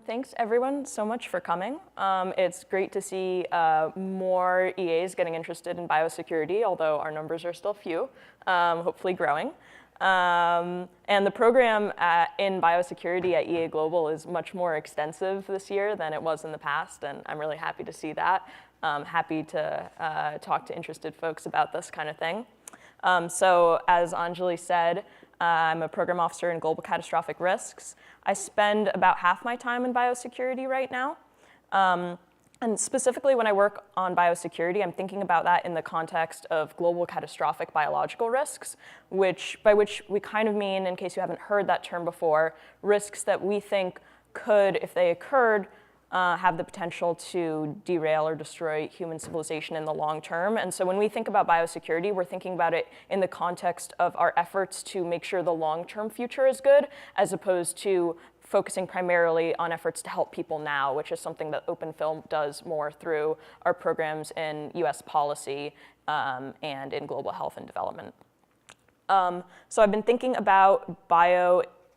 Thanks everyone so much for coming. It's great to see more EAs getting interested in biosecurity, although our numbers are still few, hopefully growing. And the program in biosecurity at EA Global is much more extensive this year than it was in the past, and I'm really happy to see that. Happy to talk to interested folks about this kind of thing. So as Anjali said, I'm a program officer in global catastrophic risks. I spend about half my time in biosecurity right now. And specifically when I work on biosecurity, I'm thinking about that in the context of global catastrophic biological risks, by which we kind of mean, in case you haven't heard that term before, risks that we think could, if they occurred, have the potential to derail or destroy human civilization in the long term. And so when we think about biosecurity, we're thinking about it in the context of our efforts to make sure the long-term future is good, as opposed to focusing primarily on efforts to help people now, which is something that Open Phil does more through our programs in US policy and in global health and development. So I've been thinking about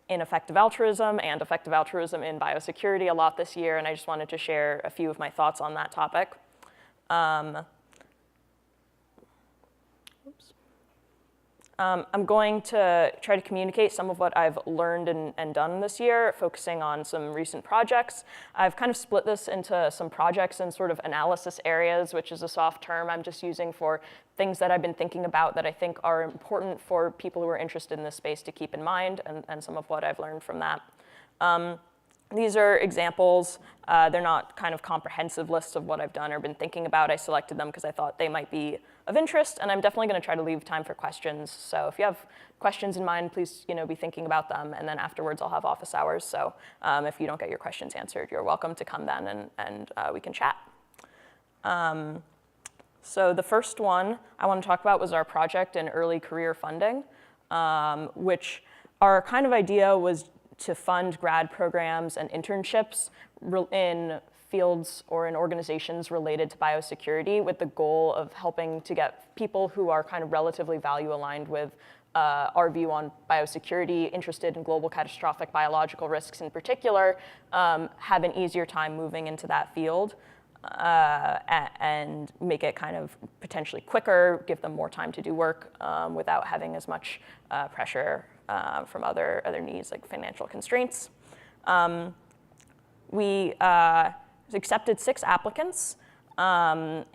ineffective altruism and effective altruism in biosecurity a lot this year, and I just wanted to share a few of my thoughts on that topic. I'm going to try to communicate some of what I've learned and done this year, focusing on some recent projects. I've kind of split this into some projects and sort of analysis areas, which is a soft term I'm just using for things that I've been thinking about that I think are important for people who are interested in this space to keep in mind, and some of what I've learned from that. These are examples. They're not kind of comprehensive lists of what I've done or been thinking about. I selected them because I thought they might be of interest, and I'm definitely going to try to leave time for questions. So if you have questions in mind, please be thinking about them, and then afterwards I'll have office hours. So if you don't get your questions answered, you're welcome to come then, and we can chat. So the first one I want to talk about was our project in early career funding, which our kind of idea was to fund grad programs and internships in fields or in organizations related to biosecurity, with the goal of helping to get people who are kind of relatively value aligned with our view on biosecurity, interested in global catastrophic biological risks in particular, have an easier time moving into that field. And make it kind of potentially quicker, give them more time to do work without having as much pressure from other needs like financial constraints. We accepted 6 applicants, and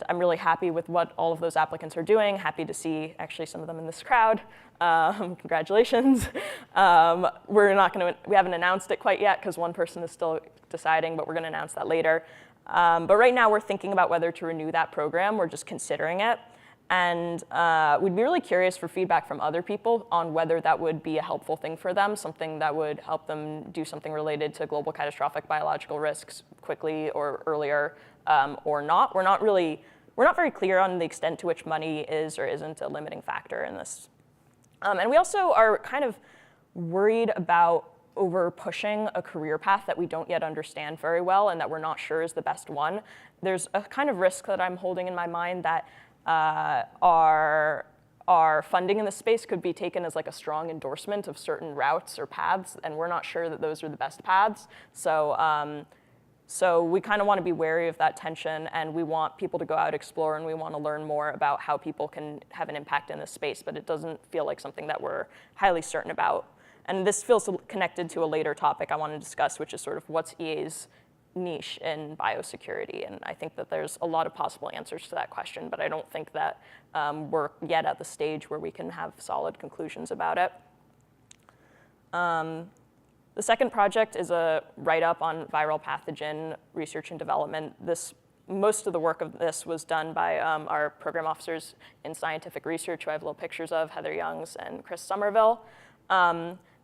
I'm really happy with what all of those applicants are doing. Happy to see actually some of them in this crowd. Congratulations. We haven't announced it quite yet because one person is still deciding, but we're going to announce that later. But right now we're thinking about whether to renew that program. We're just considering it. And we'd be really curious for feedback from other people on whether that would be a helpful thing for them, something that would help them do something related to global catastrophic biological risks quickly or earlier, or not. We're not very clear on the extent to which money is or isn't a limiting factor in this. And we also are kind of worried about over pushing a career path that we don't yet understand very well and that we're not sure is the best one. There's a kind of risk that I'm holding in my mind that our funding in this space could be taken as like a strong endorsement of certain routes or paths, and we're not sure that those are the best paths. So we kind of want to be wary of that tension, and we want people to go out, explore, and we want to learn more about how people can have an impact in this space, but it doesn't feel like something that we're highly certain about. And this feels connected to a later topic I want to discuss, which is sort of what's EA's niche in biosecurity. And I think that there's a lot of possible answers to that question, but I don't think that we're yet at the stage where we can have solid conclusions about it. The second project is a write-up on viral pathogen research and development. Most of the work of this was done by our program officers in scientific research, who I have little pictures of, Heather Youngs and Chris Somerville.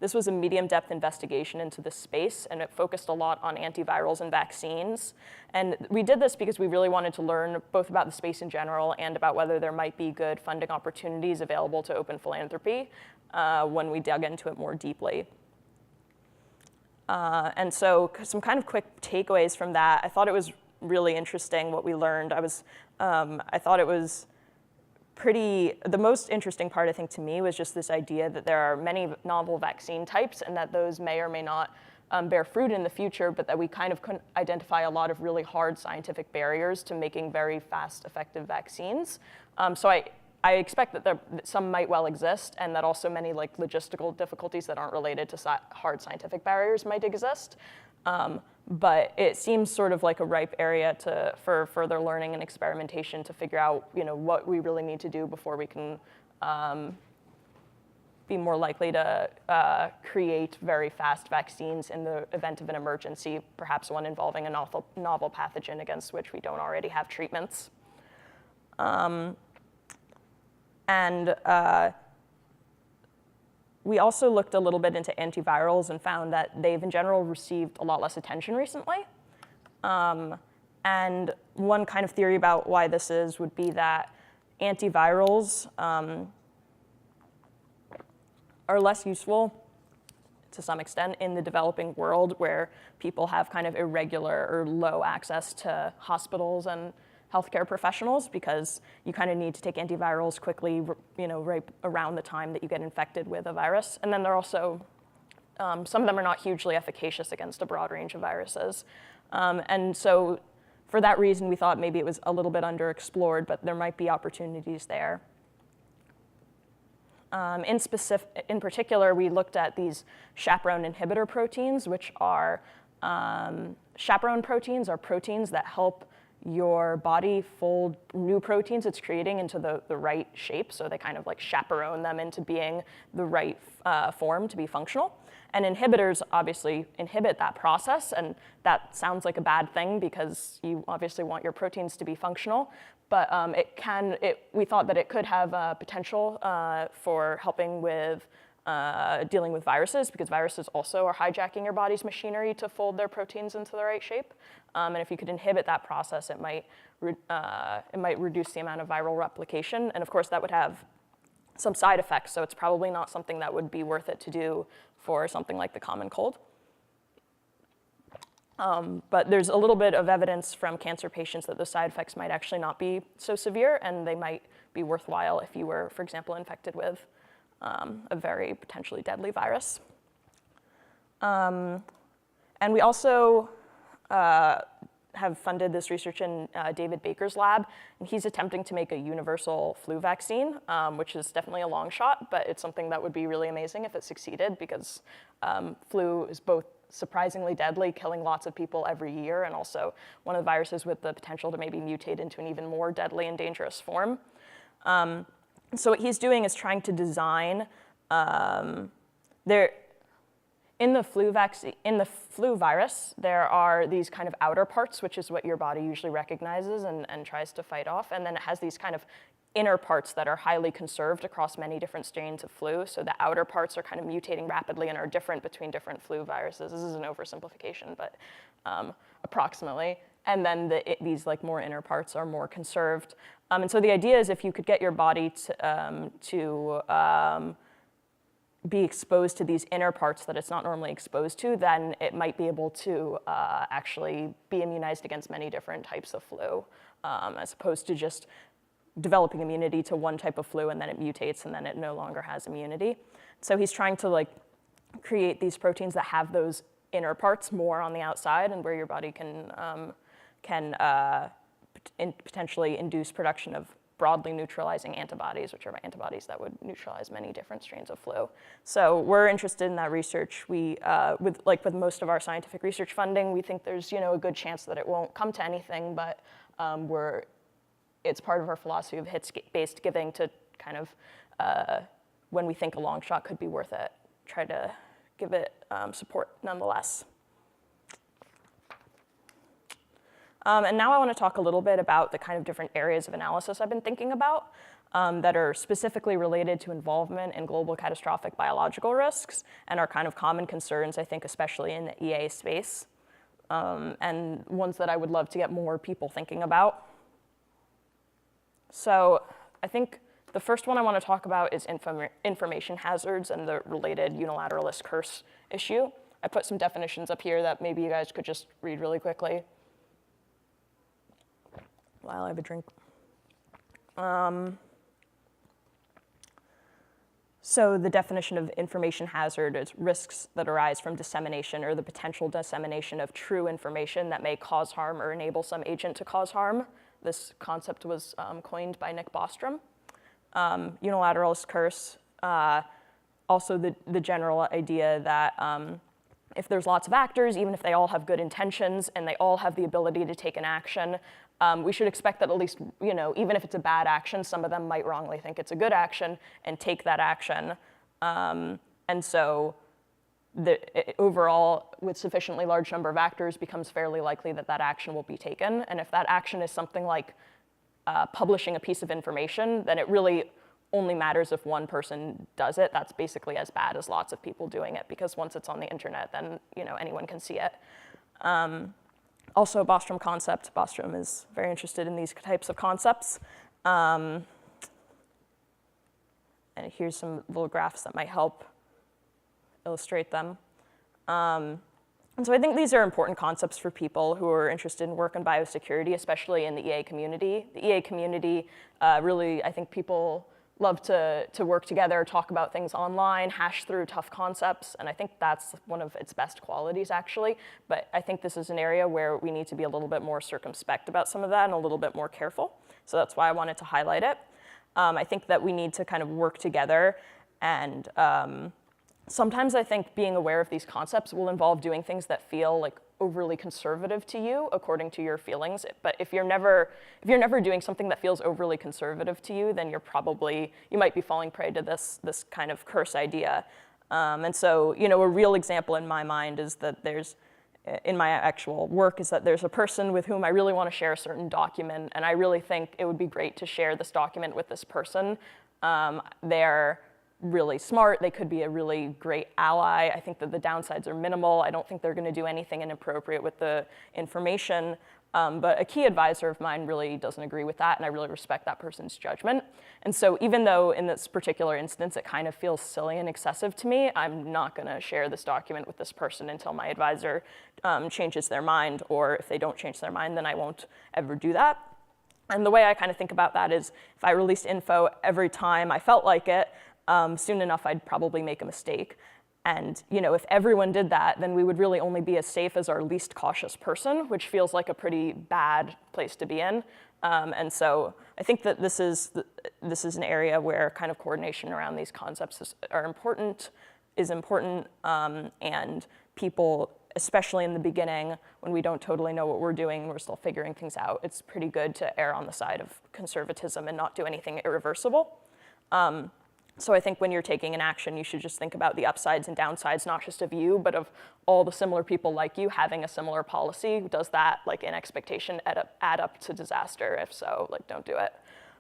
This was a medium-depth investigation into this space, and it focused a lot on antivirals and vaccines. And we did this because we really wanted to learn both about the space in general and about whether there might be good funding opportunities available to open philanthropy when we dug into it more deeply. And so some kind of quick takeaways from that. I thought it was really interesting what we learned. I thought it was the most interesting part, I think, to me was just this idea that there are many novel vaccine types and that those may or may not bear fruit in the future, but that we kind of couldn't identify a lot of really hard scientific barriers to making very fast, effective vaccines. So I expect that some might well exist, and that also many like logistical difficulties that aren't related to hard scientific barriers might exist. But it seems sort of like a ripe area for further learning and experimentation to figure out, what we really need to do before we can be more likely to create very fast vaccines in the event of an emergency, perhaps one involving a novel pathogen against which we don't already have treatments. We also looked a little bit into antivirals and found that they've in general received a lot less attention recently. And one kind of theory about why this is would be that antivirals are less useful to some extent in the developing world where people have kind of irregular or low access to hospitals and healthcare professionals, because you kind of need to take antivirals quickly, right around the time that you get infected with a virus. And then they're also, some of them are not hugely efficacious against a broad range of viruses. And so for that reason, we thought maybe it was a little bit underexplored, but there might be opportunities there. In particular, we looked at these chaperone inhibitor proteins, which are, chaperone proteins are proteins that help your body fold new proteins it's creating into the right shape. So they kind of like chaperone them into being the right form to be functional. And inhibitors obviously inhibit that process, and that sounds like a bad thing because you obviously want your proteins to be functional. But we thought that it could have potential for helping with dealing with viruses, because viruses also are hijacking your body's machinery to fold their proteins into the right shape. And if you could inhibit that process, it might reduce the amount of viral replication. And of course, that would have some side effects, so it's probably not something that would be worth it to do for something like the common cold. But there's a little bit of evidence from cancer patients that the side effects might actually not be so severe, and they might be worthwhile if you were, for example, infected with a very potentially deadly virus. And we also have funded this research in David Baker's lab, and he's attempting to make a universal flu vaccine, which is definitely a long shot, but it's something that would be really amazing if it succeeded, because flu is both surprisingly deadly, killing lots of people every year, and also one of the viruses with the potential to maybe mutate into an even more deadly and dangerous form. So what he's doing is trying to design, in the flu virus, there are these kind of outer parts, which is what your body usually recognizes and tries to fight off, and then it has these kind of inner parts that are highly conserved across many different strains of flu. So the outer parts are kind of mutating rapidly and are different between different flu viruses. This is an oversimplification, but approximately. And then these like more inner parts are more conserved. And so the idea is if you could get your body to be exposed to these inner parts that it's not normally exposed to, then it might be able to actually be immunized against many different types of flu, as opposed to just developing immunity to one type of flu and then it mutates and then it no longer has immunity. So he's trying to like create these proteins that have those inner parts more on the outside, and where your body can potentially induce production of broadly neutralizing antibodies, which are antibodies that would neutralize many different strains of flu. So we're interested in that research. We, with most of our scientific research funding, we think there's a good chance that it won't come to anything, but it's part of our philosophy of hits-based giving to kind of, when we think a long shot could be worth it, try to give it support nonetheless. And now I want to talk a little bit about the kind of different areas of analysis I've been thinking about that are specifically related to involvement in global catastrophic biological risks and are kind of common concerns, I think, especially in the EA space, and ones that I would love to get more people thinking about. So I think the first one I want to talk about is information hazards and the related unilateralist curse issue. I put some definitions up here that maybe you guys could just read really quickly while I have a drink. So the definition of information hazard is risks that arise from dissemination or the potential dissemination of true information that may cause harm or enable some agent to cause harm. This concept was coined by Nick Bostrom. Unilateralist curse, also the general idea that if there's lots of actors, even if they all have good intentions and they all have the ability to take an action, we should expect that at least, even if it's a bad action, some of them might wrongly think it's a good action and take that action. And so overall, with sufficiently large number of actors, becomes fairly likely that that action will be taken. And if that action is something like publishing a piece of information, then it really only matters if one person does it. That's basically as bad as lots of people doing it, because once it's on the internet, then anyone can see it. Also, Bostrom Concept. Bostrom is very interested in these types of concepts. And here's some little graphs that might help illustrate them. And so I think these are important concepts for people who are interested in work in biosecurity, especially in the EA community. The EA community, really, I think people love to work together, talk about things online, hash through tough concepts, and I think that's one of its best qualities, actually. But I think this is an area where we need to be a little bit more circumspect about some of that and a little bit more careful. So that's why I wanted to highlight it. I think that we need to kind of work together, and sometimes I think being aware of these concepts will involve doing things that feel like overly conservative to you according to your feelings. But if you're never doing something that feels overly conservative to you, then you might be falling prey to this kind of curse idea. And so, a real example in my mind is that in my actual work, is that there's a person with whom I really want to share a certain document, and I really think it would be great to share this document with this person. They're really smart. They could be a really great ally. I think that the downsides are minimal. I don't think they're going to do anything inappropriate with the information. But a key advisor of mine really doesn't agree with that, and I really respect that person's judgment. And so even though in this particular instance it kind of feels silly and excessive to me, I'm not going to share this document with this person until my advisor changes their mind, or if they don't change their mind, then I won't ever do that. And the way I kind of think about that is if I released info every time I felt like it, soon enough I'd probably make a mistake. And if everyone did that, then we would really only be as safe as our least cautious person, which feels like a pretty bad place to be in. And so I think that this is an area where kind of coordination around these concepts is important, and people, especially in the beginning, when we don't totally know what we're doing, we're still figuring things out, it's pretty good to err on the side of conservatism and not do anything irreversible. So I think when you're taking an action, you should just think about the upsides and downsides, not just of you, but of all the similar people like you having a similar policy. Does that, in expectation, add up to disaster? If so, don't do it.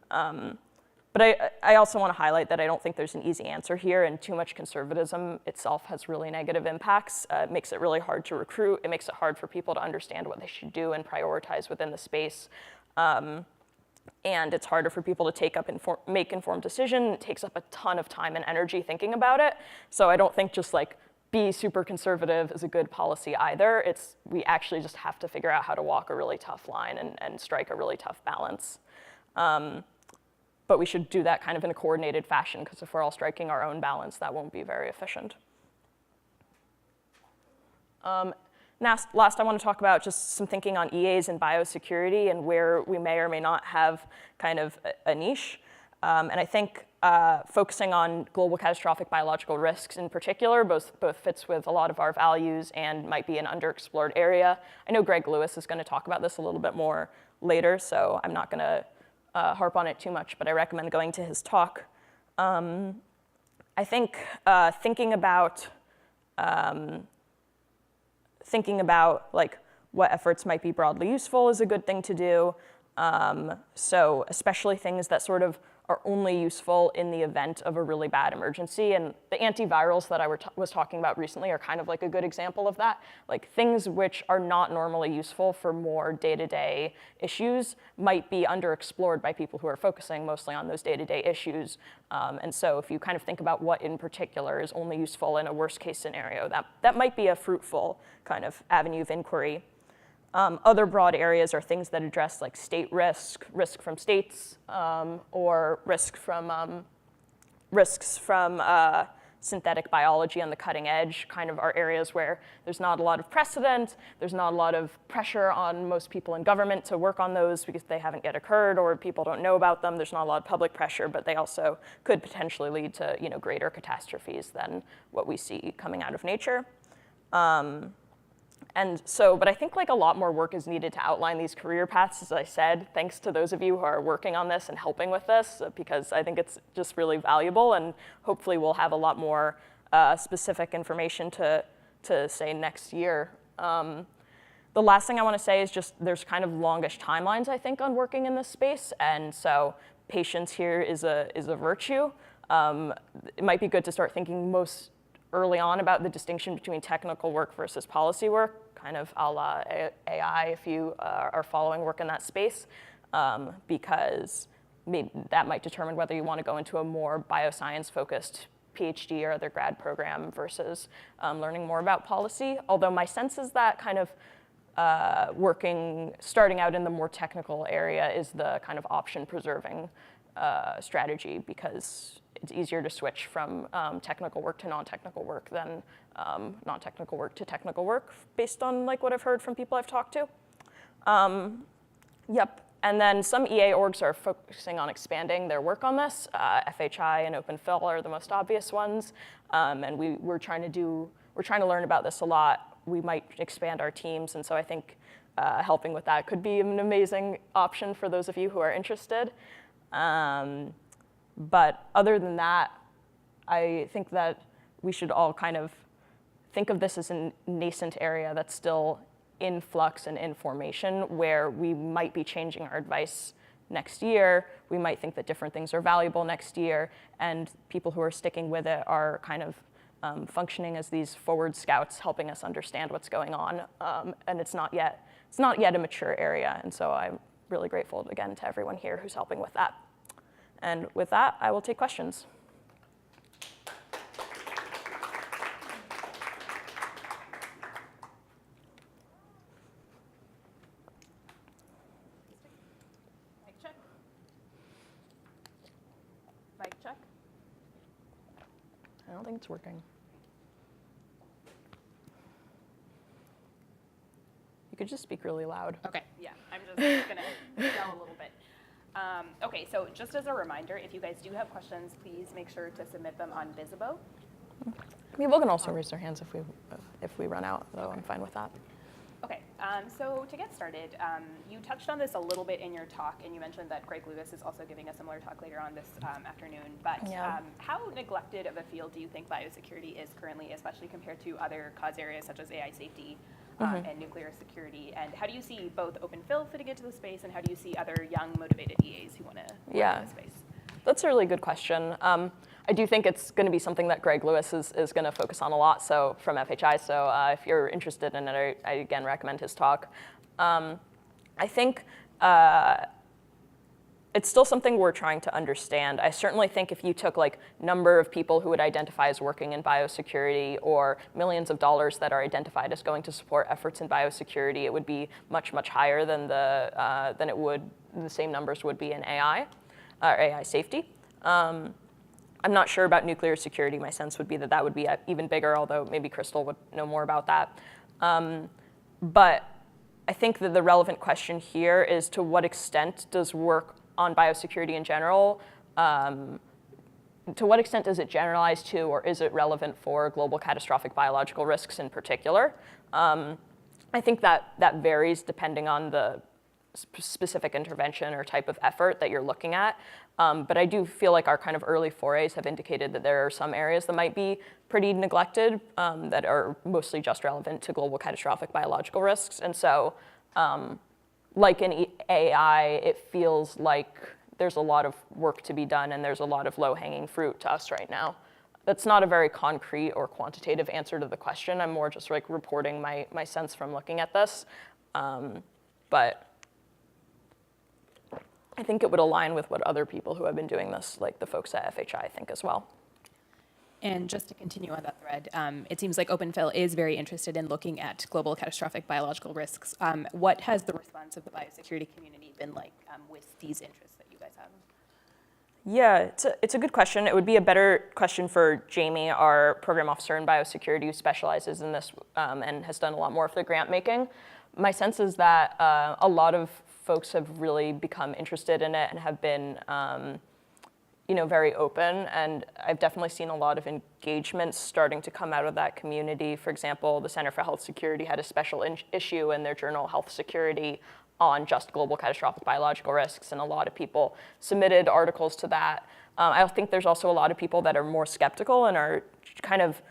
But I also want to highlight that I don't think there's an easy answer here, and too much conservatism itself has really negative impacts. It makes it really hard to recruit. It makes it hard for people to understand what they should do and prioritize within the space. And it's harder for people to make informed decisions. It takes up a ton of time and energy thinking about it. So I don't think just be super conservative is a good policy either. We actually just have to figure out how to walk a really tough line and strike a really tough balance. But we should do that kind of in a coordinated fashion, because if we're all striking our own balance, that won't be very efficient. Last, I want to talk about just some thinking on EAs and biosecurity and where we may or may not have kind of a niche. And I think focusing on global catastrophic biological risks in particular both fits with a lot of our values and might be an underexplored area. I know Greg Lewis is going to talk about this a little bit more later, so I'm not going to harp on it too much, but I recommend going to his talk. I think thinking about what efforts might be broadly useful is a good thing to do. So especially things that sort of are only useful in the event of a really bad emergency. And the antivirals that I was talking about recently are kind of a good example of that. Things which are not normally useful for more day-to-day issues might be underexplored by people who are focusing mostly on those day-to-day issues. And so if you kind of think about what in particular is only useful in a worst-case scenario, that might be a fruitful kind of avenue of inquiry. Other broad areas are things that address state risk from states, or risk from risks from synthetic biology on the cutting edge kind of are areas where there's not a lot of precedent, there's not a lot of pressure on most people in government to work on those because they haven't yet occurred or people don't know about them. There's not a lot of public pressure, but they also could potentially lead to greater catastrophes than what we see coming out of nature. But I think a lot more work is needed to outline these career paths, as I said, thanks to those of you who are working on this and helping with this, because I think it's just really valuable, and hopefully we'll have a lot more specific information to say next year. The last thing I want to say is just there's kind of longish timelines, I think, on working in this space, and so patience here is a virtue. It might be good to start thinking most early on about the distinction between technical work versus policy work, kind of a la AI if you are following work in that space, because that might determine whether you want to go into a more bioscience-focused PhD or other grad program versus learning more about policy. Although my sense is that kind of starting out in the more technical area is the kind of option-preserving strategy, because it's easier to switch from technical work to non-technical work than non-technical work to technical work, based on what I've heard from people I've talked to. Yep. And then some EA orgs are focusing on expanding their work on this. FHI and Open Phil are the most obvious ones, and we're trying to learn about this a lot. We might expand our teams, and so I think helping with that could be an amazing option for those of you who are interested. But other than that, I think that we should all kind of think of this as a nascent area that's still in flux and in formation, where we might be changing our advice next year. We might think that different things are valuable next year, and people who are sticking with it are kind of functioning as these forward scouts, helping us understand what's going on. And it's not yet a mature area, and so I'm really grateful again to everyone here who's helping with that. And with that, I will take questions. Mic check. Mic check. I don't think it's working. You could just speak really loud. Okay, yeah, I'm just gonna yell a little bit. Okay, so just as a reminder, if you guys do have questions, please make sure to submit them on Visibo. People can also raise their hands if we run out, though. Okay. I'm fine with that. Okay, so to get started, you touched on this a little bit in your talk, and you mentioned that Greg Lewis is also giving a similar talk later on this afternoon. But yeah. How neglected of a field do you think biosecurity is currently, especially compared to other cause areas such as AI safety and nuclear security? And how do you see both Open Phil fitting into the space, and how do you see other young, motivated EAs who want to work in the space? That's a really good question. I do think it's going to be something that Greg Lewis is going to focus on a lot, so from FHI. So if you're interested in it, I again recommend his talk. I think it's still something we're trying to understand. I certainly think if you took number of people who would identify as working in biosecurity, or millions of dollars that are identified as going to support efforts in biosecurity, it would be much, much higher than the same numbers would be in AI, or AI safety. I'm not sure about nuclear security. My sense would be that would be even bigger, although maybe Crystal would know more about that. But I think that the relevant question here is, to what extent does work on biosecurity in general, to what extent does it generalize to, or is it relevant for global catastrophic biological risks in particular? I think that varies depending on the specific intervention or type of effort that you're looking at. But I do feel like our kind of early forays have indicated that there are some areas that might be pretty neglected, that are mostly just relevant to global catastrophic biological risks. And so, like in AI, it feels like there's a lot of work to be done, and there's a lot of low-hanging fruit to us right now. That's not a very concrete or quantitative answer to the question. I'm more just reporting my sense from looking at this. But I think it would align with what other people who have been doing this, like the folks at FHI, think as well. And just to continue on that thread, it seems like Open Phil is very interested in looking at global catastrophic biological risks. What has the response of the biosecurity community been like with these interests that you guys have? Yeah, it's a good question. It would be a better question for Jamie, our program officer in biosecurity, who specializes in this and has done a lot more of the grant making. My sense is that a lot of folks have really become interested in it and have been very open, and I've definitely seen a lot of engagements starting to come out of that community. For example, the Center for Health Security had a special issue in their journal, Health Security, on just global catastrophic biological risks, and a lot of people submitted articles to that. I think there's also a lot of people that are more skeptical and are kind of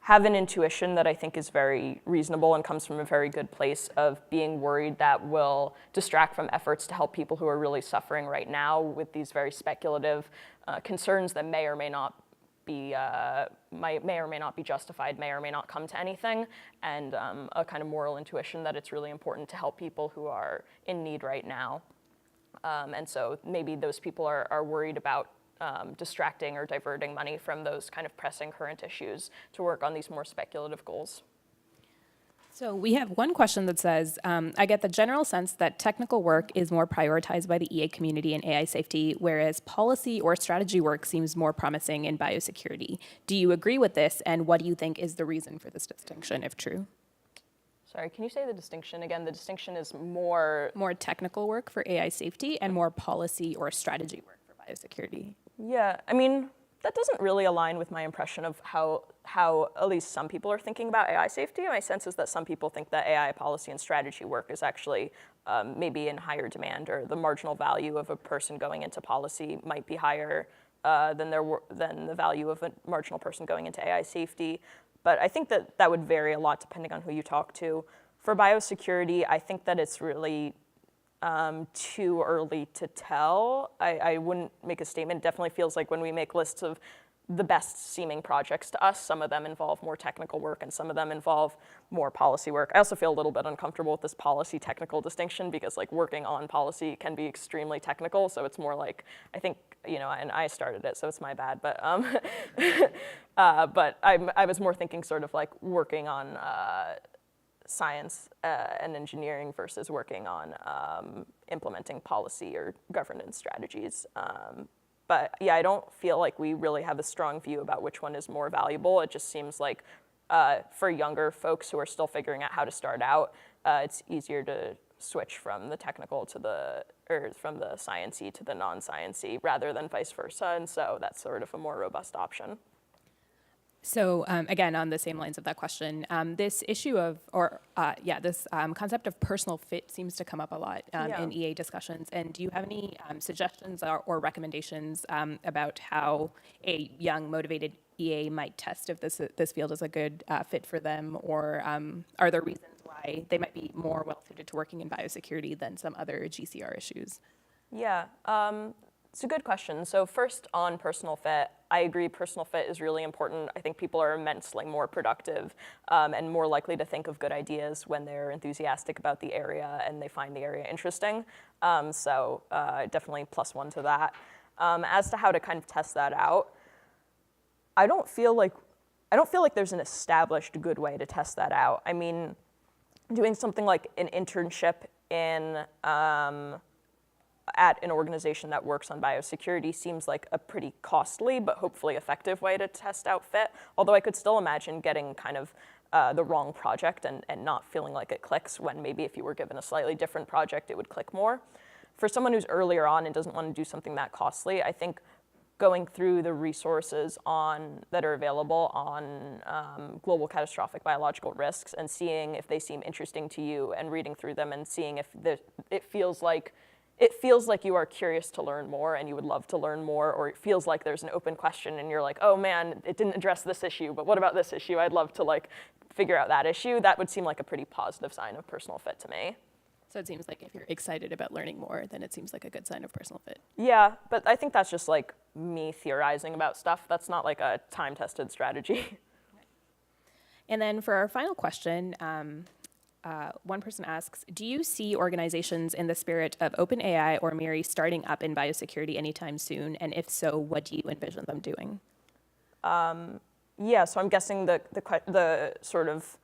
have an intuition that I think is very reasonable and comes from a very good place of being worried that will distract from efforts to help people who are really suffering right now with these very speculative concerns that may or may not be justified, may or may not come to anything, and a kind of moral intuition that it's really important to help people who are in need right now. And so maybe those people are worried about distracting or diverting money from those kind of pressing current issues to work on these more speculative goals. So we have one question that says, I get the general sense that technical work is more prioritized by the EA community in AI safety, whereas policy or strategy work seems more promising in biosecurity. Do you agree with this, and what do you think is the reason for this distinction, if true? Sorry, can you say the distinction again? The distinction is more technical work for AI safety and more policy or strategy work for biosecurity. Yeah, I mean, that doesn't really align with my impression of how at least some people are thinking about AI safety. My sense is that some people think that AI policy and strategy work is actually maybe in higher demand, or the marginal value of a person going into policy might be higher than the value of a marginal person going into AI safety. But I think that would vary a lot depending on who you talk to. For biosecurity, I think that it's really too early to tell. I wouldn't make a statement. It definitely feels like when we make lists of the best seeming projects to us, some of them involve more technical work and some of them involve more policy work. I also feel a little bit uncomfortable with this policy technical distinction because like working on policy can be extremely technical. So it's more like, I think, and I started it, so it's my bad, but but I was more thinking sort of like working on science and engineering versus working on implementing policy or governance strategies. But yeah, I don't feel like we really have a strong view about which one is more valuable. It just seems like for younger folks who are still figuring out how to start out, it's easier to switch from the technical or from the sciencey to the non-sciencey rather than vice versa. And so that's sort of a more robust option. So again, on the same lines of that question, this issue of, this concept of personal fit seems to come up a lot in EA discussions. And do you have any suggestions or recommendations about how a young, motivated EA might test if this field is a good fit for them, or are there reasons why they might be more well-suited to working in biosecurity than some other GCR issues? Yeah. It's a good question. So first, on personal fit, I agree personal fit is really important. I think people are immensely more productive and more likely to think of good ideas when they're enthusiastic about the area and they find the area interesting. So definitely +1 to that. As to how to kind of test that out, I don't feel like there's an established good way to test that out. I mean, doing something like an internship in at an organization that works on biosecurity seems like a pretty costly but hopefully effective way to test out fit. Although I could still imagine getting kind of the wrong project and not feeling like it clicks when maybe if you were given a slightly different project, it would click more. For someone who's earlier on and doesn't want to do something that costly, I think going through the resources that are available on global catastrophic biological risks and seeing if they seem interesting to you and reading through them and seeing if it feels like you are curious to learn more and you would love to learn more, or it feels like there's an open question and you're like, oh man, it didn't address this issue, but what about this issue? I'd love to like figure out that issue. That would seem like a pretty positive sign of personal fit to me. So it seems like if you're excited about learning more, then it seems like a good sign of personal fit. Yeah, but I think that's just like me theorizing about stuff. That's not like a time-tested strategy. And then for our final question, one person asks, do you see organizations in the spirit of OpenAI or MIRI starting up in biosecurity anytime soon? And if so, what do you envision them doing? Yeah, so I'm guessing the sort of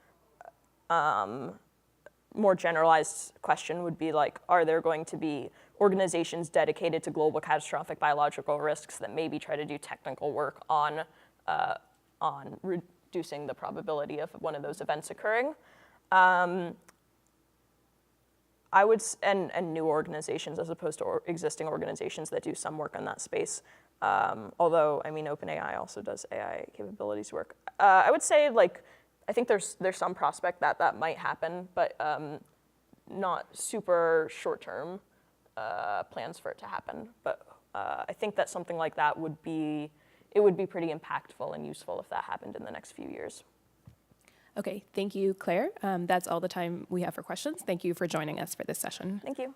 more generalized question would be like, are there going to be organizations dedicated to global catastrophic biological risks that maybe try to do technical work on reducing the probability of one of those events occurring. And new organizations as opposed to existing organizations that do some work in that space. Although, I mean, OpenAI also does AI capabilities work. I would say, like, I think there's some prospect that that might happen, but not super short-term plans for it to happen. But I think that something like that would be pretty impactful and useful if that happened in the next few years. Okay, thank you, Claire. That's all the time we have for questions. Thank you for joining us for this session. Thank you.